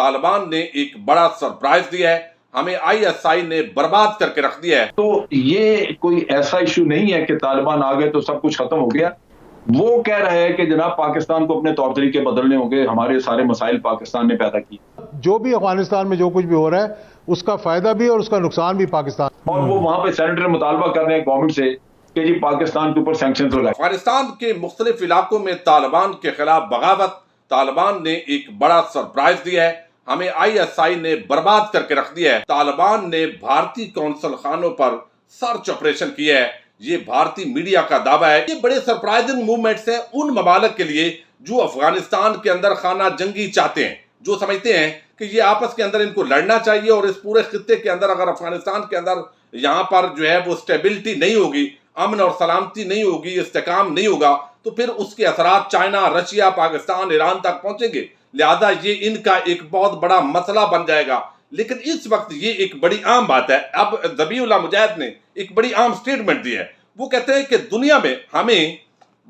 तालिबान ने एक बड़ा सरप्राइज दिया है, हमें आईएसआई ने बर्बाद करके रख दिया है। तो ये कोई ऐसा इशू नहीं है कि तालिबान आ गए तो सब कुछ खत्म हो गया। वो कह रहा है कि जनाब पाकिस्तान को अपने तौर तरीके बदलने होंगे, हमारे सारे मसाइल पाकिस्तान ने पैदा किए। जो भी अफगानिस्तान में जो कुछ भी हो रहा है उसका फायदा भी और उसका नुकसान भी पाकिस्तान। और वो वहां पे सेनेटर मुतालबा कर रहे हैं गवर्नमेंट से कि जी पाकिस्तान के ऊपर सैंक्शंस लगाए। अफगानिस्तान के मुख्तलिफ इलाकों में तालिबान के खिलाफ बगावत, तालिबान ने एक बड़ा सरप्राइज दिया है, हमें आईएसआई ने बर्बाद करके रख दिया है। तालिबान ने भारतीय कौंसल खानों पर सर्च ऑपरेशन किया है, ये भारतीय मीडिया का दावा है। ये बड़े सरप्राइजिंग मूवमेंट्स हैं उन ममालिक के लिए जो अफगानिस्तान के अंदर खाना जंगी चाहते हैं, जो समझते हैं कि ये आपस के अंदर इनको लड़ना चाहिए और इस पूरे खित्ते के अंदर अगर अफगानिस्तान के अंदर यहाँ पर जो है वो स्टेबिलिटी नहीं होगी, अमन और सलामती नहीं होगी, इस्तेकाम नहीं होगा, तो फिर उसके असरात चाइना, रशिया, पाकिस्तान, ईरान तक पहुंचेंगे। लिहाजा ये इनका एक बहुत बड़ा मसला बन जाएगा। लेकिन इस वक्त ये एक बड़ी आम बात है। अब ज़बीहुल्लाह मुजाहिद ने एक बड़ी आम स्टेटमेंट दी है। वो कहते हैं कि दुनिया में हमें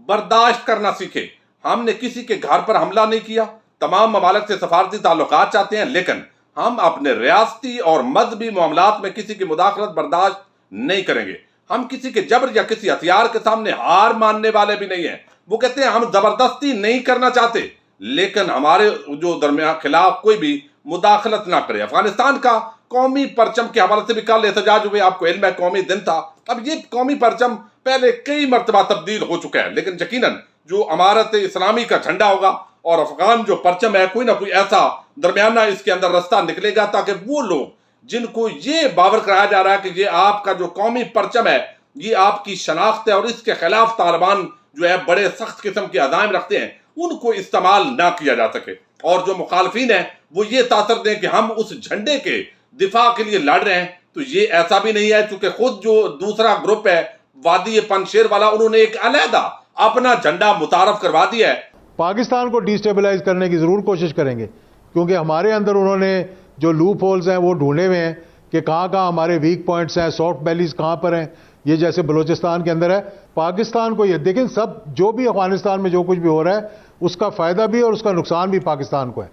बर्दाश्त करना सीखे। हमने किसी के घर पर हमला नहीं किया, तमाम ममालिक से सफारती ताल्लुकात चाहते हैं, लेकिन हम अपने रियासती और मजहबी मामलात में किसी की मुदाखलत बर्दाश्त नहीं करेंगे। हम किसी के जबर या किसी हथियार के सामने हार मानने वाले भी नहीं हैं। वो कहते हैं हम जबरदस्ती नहीं करना चाहते, लेकिन हमारे जो दरमियान खिलाफ कोई भी मुदाखलत ना करे। अफगानिस्तान का कौमी परचम के हवाले से भी कल एहतजाज हुए, आपको इल्म है कौमी दिन था। अब ये कौमी परचम पहले कई मरतबा तब्दील हो चुका है, लेकिन यकीनन जो अमारत इस्लामी का झंडा होगा और अफगान जो परचम है, कोई ना कोई ऐसा दरमियाना इसके अंदर रास्ता निकलेगा ताकि वो लोग जिनको ये बावर कराया जा रहा है कि ये आपका जो कौमी परचम है ये आपकी शनाख्त है और इसके खिलाफ तालिबान जो है बड़े सख्त किस्म के अज़ाइम रखते हैं, उनको इस्तेमाल ना किया जा सके। और जो मुखालफिन है वो ये तासर दें कि हम उस झंडे के दिफा के लिए लड़ रहे हैं, तो ये ऐसा भी नहीं है, क्योंकि खुद जो दूसरा ग्रुप है वादी पंजशेर वाला, उन्होंने एक अलहदा अपना झंडा मुतारफ करवा दिया है। पाकिस्तान को डिस्टेबलाइज करने की जरूर कोशिश करेंगे, क्योंकि हमारे अंदर उन्होंने जो लूप होल्स हैं वो ढूंढे हुए हैं कि कहाँ कहाँ हमारे वीक पॉइंट्स हैं, सॉफ्ट बैलीज कहाँ पर हैं। ये जैसे बलूचिस्तान के अंदर है, पाकिस्तान को ये देखें, सब जो भी अफगानिस्तान में जो कुछ भी हो रहा है उसका फायदा भी और उसका नुकसान भी पाकिस्तान को है।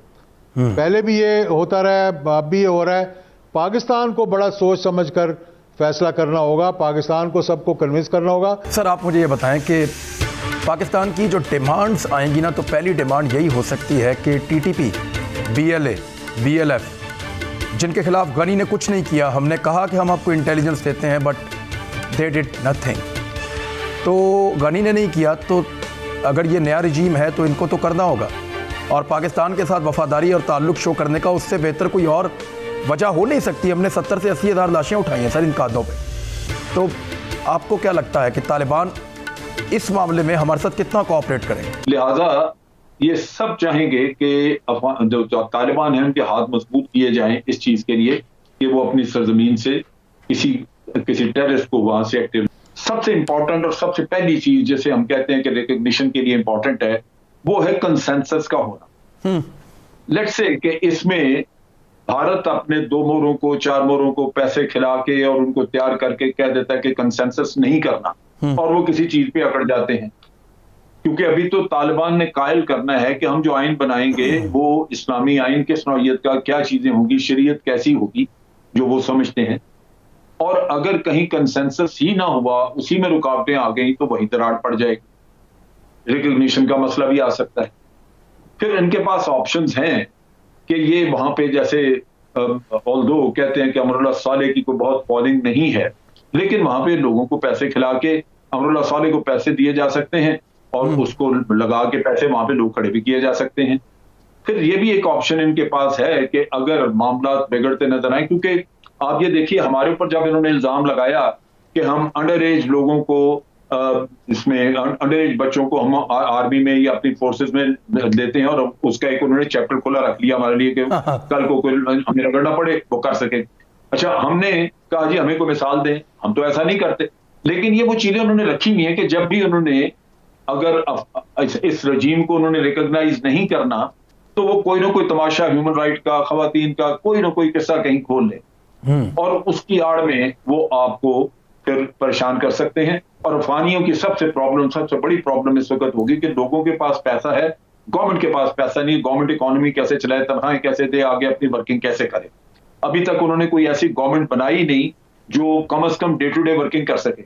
पहले भी ये होता रहा है, अब भी ये हो रहा है। पाकिस्तान को बड़ा सोच समझ कर फैसला करना होगा, पाकिस्तान को सबको कन्विंस करना होगा। सर आप मुझे ये बताएं कि पाकिस्तान की जो डिमांड्स आएंगी ना, तो पहली डिमांड यही हो सकती है कि टीटीपी, बीएलए, बीएलएफ जिनके खिलाफ गनी ने कुछ नहीं किया, हमने कहा कि हम आपको इंटेलिजेंस देते हैं, बट दे डिड नथिंग। तो गनी ने नहीं किया, तो अगर ये नया रिजीम है तो इनको तो करना होगा, और पाकिस्तान के साथ वफादारी और ताल्लुक़ शो करने का उससे बेहतर कोई और वजह हो नहीं सकती। हमने 70 से 80 हज़ार लाशें उठाई हैं सर इन कादों पे। तो आपको क्या लगता है कि तालिबान इस मामले में हमारे साथ कितना कोऑपरेट करेंगे? लिहाजा ये सब चाहेंगे कि जो तालिबान है उनके हाथ मजबूत किए जाएं इस चीज के लिए कि वो अपनी सरजमीन से किसी टेररिस्ट को वहां से एक्टिव। सबसे इंपॉर्टेंट और सबसे पहली चीज जैसे हम कहते हैं कि रिकग्निशन के लिए इंपॉर्टेंट है, वो है कंसेंसस का होना। लेट्स से कि इसमें भारत अपने 2 मोरों को 4 मोरों को पैसे खिला के और उनको तैयार करके कह देता है कि कंसेंसस नहीं करना, और वो किसी चीज पे अकड़ जाते हैं। क्योंकि अभी तो तालिबान ने कायल करना है कि हम जो आइन बनाएंगे वो इस्लामी आइन किस नौइयत का, क्या चीजें होंगी, शरीयत कैसी होगी, जो वो समझते हैं। और अगर कहीं कंसेंसस ही ना हुआ, उसी में रुकावटें आ गई, तो वही दरार पड़ जाएगी। रिकग्निशन का मसला भी आ सकता है। फिर इनके पास ऑप्शंस हैं कि ये वहां पे जैसे ऑल्दो कहते हैं कि अमरुल्लाह सालेह की कोई बहुत फॉलोइंग नहीं है, लेकिन वहां पे लोगों को पैसे खिला के अमरुल्लाह सालेह को पैसे दिए जा सकते हैं और उसको लगा के पैसे वहां पे लोग खड़े भी किए जा सकते हैं। फिर ये भी एक ऑप्शन इनके पास है कि अगर मामला बिगड़ते नजर आए, क्योंकि आप ये देखिए हमारे ऊपर जब इन्होंने इल्जाम लगाया कि हम अंडर एज लोगों को इसमें अंडर एज बच्चों को हम आर्मी में या अपनी फोर्सेस में देते हैं, और उसका एक उन्होंने चैप्टर खोला रख लिया हमारे लिए कि कल को कोई हमें रगड़ना पड़े वो कर सके। अच्छा, हमने कहा जी हमें कोई मिसाल दें, हम तो ऐसा नहीं करते। लेकिन ये वो चीजें उन्होंने रखी हुई है कि जब भी उन्होंने अगर इस रजीम को उन्होंने रिकॉग्नाइज नहीं करना, तो वो कोई ना कोई तमाशा ह्यूमन राइट का, खवातीन का, कोई ना कोई किस्सा कहीं खोल ले और उसकी आड़ में वो आपको फिर परेशान कर सकते हैं। और अफगानियों की सबसे बड़ी प्रॉब्लम इस वक्त होगी कि लोगों के पास पैसा है, गवर्नमेंट के पास पैसा नहीं, गवर्नमेंट इकोनॉमी कैसे चलाए, तनख्वाहें कैसे दे, आगे अपनी वर्किंग कैसे करे। अभी तक उन्होंने कोई ऐसी गवर्नमेंट बनाई नहीं जो कम से कम डे टू डे वर्किंग कर सके।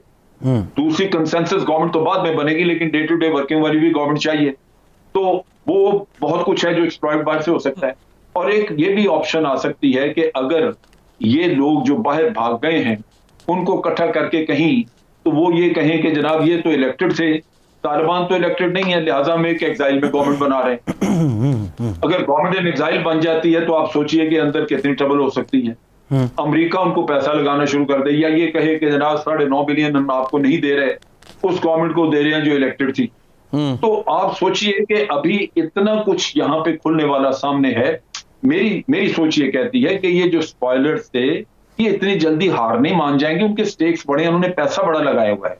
दूसरी कंसेंसस गवर्नमेंट तो बाद में बनेगी, लेकिन डे टू डे वर्किंग वाली भी गवर्नमेंट चाहिए। तो वो बहुत कुछ है जो एक्सप्लॉइट बाहर से हो सकता है। और एक ये भी ऑप्शन आ सकती है कि अगर ये लोग जो बाहर भाग गए हैं उनको इकट्ठा करके कहीं तो वो ये कहें कि जनाब ये तो इलेक्टेड थे, तालिबान तो इलेक्टेड नहीं है, लिहाजा हम एक एग्जाइल में गवर्नमेंट बना रहे हैं। अगर गवर्नमेंट इन एग्जाइल बन जाती है तो आप सोचिए कि अंदर कितनी ट्रबल हो सकती है। अमेरिका उनको पैसा लगाना शुरू कर दे, या ये कहे कि जनाब 9.5 बिलियन हम आपको नहीं दे रहे, उस गवर्नमेंट को दे रहे हैं जो इलेक्टेड थी। तो आप सोचिए कि अभी इतना कुछ यहाँ पे खुलने वाला सामने है। मेरी सोच ये कहती है कि ये जो स्पॉयलर्स थे ये इतनी जल्दी हार नहीं मान जाएंगे, उनके स्टेक्स बड़े हैं, उन्होंने पैसा बड़ा लगाया हुआ है।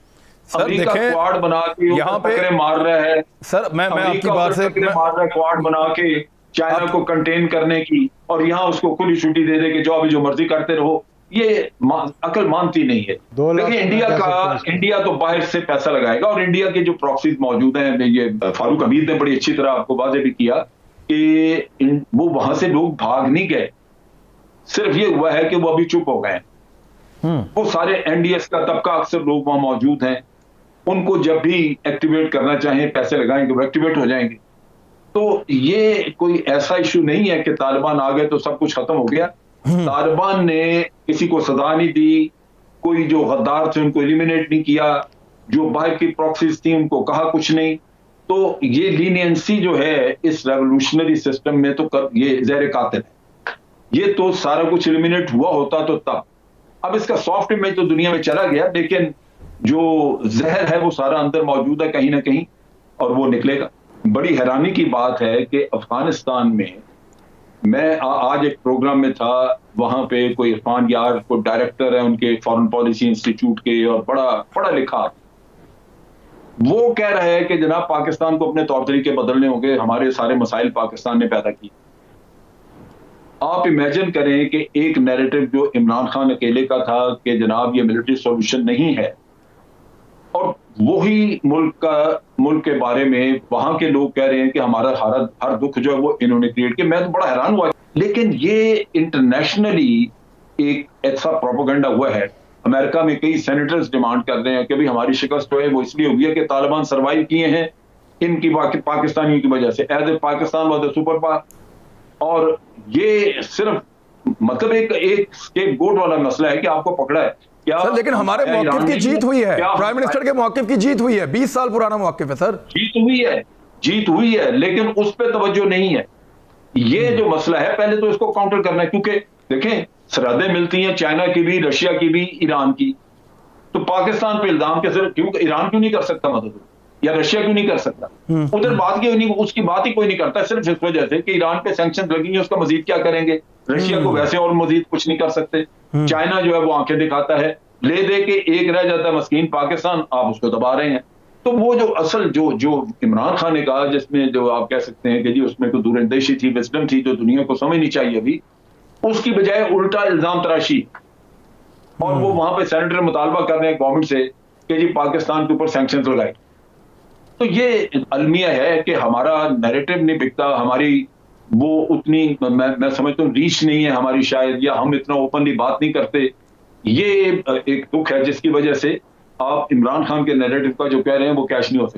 अमेरिका क्वाड बना के यहाँ पे मार रहा है सर, मैं आपकी बात से मार रहा है क्वाड बना के चाइना को कंटेन करने की, और यहाँ उसको खुली छुट्टी दे दे के जो अभी जो मर्जी करते रहो, ये अकल मानती नहीं है। देखिए इंडिया तो बाहर से पैसा लगाएगा, और इंडिया के जो प्रॉक्सीज मौजूद हैं, ये फारूक हमीद ने बड़ी अच्छी तरह आपको वाज़ेह भी किया कि वो वहां से लोग भाग नहीं गए, सिर्फ ये हुआ है कि वो अभी चुप हो गए। वो सारे एनडीएस का तबका अक्सर लोग वहां मौजूद हैं, उनको जब भी एक्टिवेट करना चाहें पैसे लगाएंगे वो एक्टिवेट हो जाएंगे। तो ये कोई ऐसा इशू नहीं है कि तालिबान आ गए तो सब कुछ खत्म हो गया। तालिबान ने किसी को सजा नहीं दी, कोई जो गद्दार थे उनको एलिमिनेट नहीं किया, जो बाहर की प्रॉक्सीज थी उनको कहा कुछ नहीं। तो ये लीनियंसी जो है इस रेवोल्यूशनरी सिस्टम में तो ये ज़हर कातिल है। ये तो सारा कुछ एलिमिनेट हुआ होता तो तब, अब इसका सॉफ्ट इमेज तो दुनिया में चला गया, लेकिन जो जहर है वो सारा अंदर मौजूद है कहीं ना कहीं, और वो निकलेगा। बड़ी हैरानी की बात है कि अफगानिस्तान में मैं आज एक प्रोग्राम में था, वहां पे कोई इरफान यार को डायरेक्टर है उनके फॉरेन पॉलिसी इंस्टीट्यूट के, और बड़ा पढ़ा लिखा, वो कह रहा है कि जनाब पाकिस्तान को अपने तौर तरीके बदलने होंगे, हमारे सारे मसाइल पाकिस्तान ने पैदा किए। आप इमेजिन करें कि एक नैरेटिव जो इमरान खान अकेले का था कि जनाब ये मिलिट्री सॉल्यूशन नहीं है, और वही मुल्क के बारे में वहां के लोग कह रहे हैं कि हमारा हर दुख जो है वो इन्होंने क्रिएट किया। मैं तो बड़ा हैरान हुआ। लेकिन ये इंटरनेशनली एक ऐसा प्रोपेगेंडा हुआ है। अमेरिका में कई सेनेटर्स डिमांड कर रहे हैं कि भाई हमारी शिकस्त जो है वो इसलिए हुई है कि तालिबान सर्वाइव किए हैं इनकी पाकिस्तानियों की वजह से, as a Pakistan was the super power. और ये सिर्फ मतलब एक स्केपगोट वाला मसला है कि आपको पकड़ा है क्या सर, लेकिन हमारे मौक़िफ़ की जीत हुई है, प्राइम मिनिस्टर के मौक़िफ़ की जीत हुई है, 20 साल पुराना मौक़िफ़ है सर। जीत हुई है, लेकिन उस पर तवज्जो नहीं है। ये जो मसला है पहले तो इसको काउंटर करना है, क्योंकि देखें सरहदें मिलती हैं चाइना की भी, रशिया की भी, ईरान की। तो पाकिस्तान पे इल्जाम कैसे, क्यों ईरान क्यों नहीं कर सकता मदद, या रशिया क्यों नहीं कर सकता? उधर बात क्यों नहीं, उसकी बात ही कोई नहीं करता, सिर्फ इस वजह से कि ईरान पे सैंक्शन लगेंगे, उसका मजीद क्या करेंगे। रशिया को वैसे और मजीद कुछ नहीं कर सकते। चाइना जो है वो आंखें दिखाता है, ले दे के एक रह जाता है मस्कीन पाकिस्तान, आप उसको दबा रहे हैं। तो वो जो असल जो इमरान खान ने कहा, जिसमें जो आप कह सकते हैं कि जी उसमें कोई दूरंदेशी थी, विजडम थी जो दुनिया को समझनी चाहिए अभी, उसकी बजाय उल्टा इल्जाम तराशी। और वो वहां पे सेनेटर मुतालबा कर रहे हैं गवर्नमेंट से कि जी पाकिस्तान के ऊपर सैंक्शंस लगाए। तो ये अलमिया है कि हमारा नैरेटिव नहीं बिकता, हमारी वो उतनी मैं समझता हूँ रीच नहीं है हमारी शायद, या हम इतना ओपनली बात नहीं करते। ये एक दुख है जिसकी वजह से आप इमरान खान के नैरेटिव का जो कह रहे हैं वो कैश नहीं हो सकता।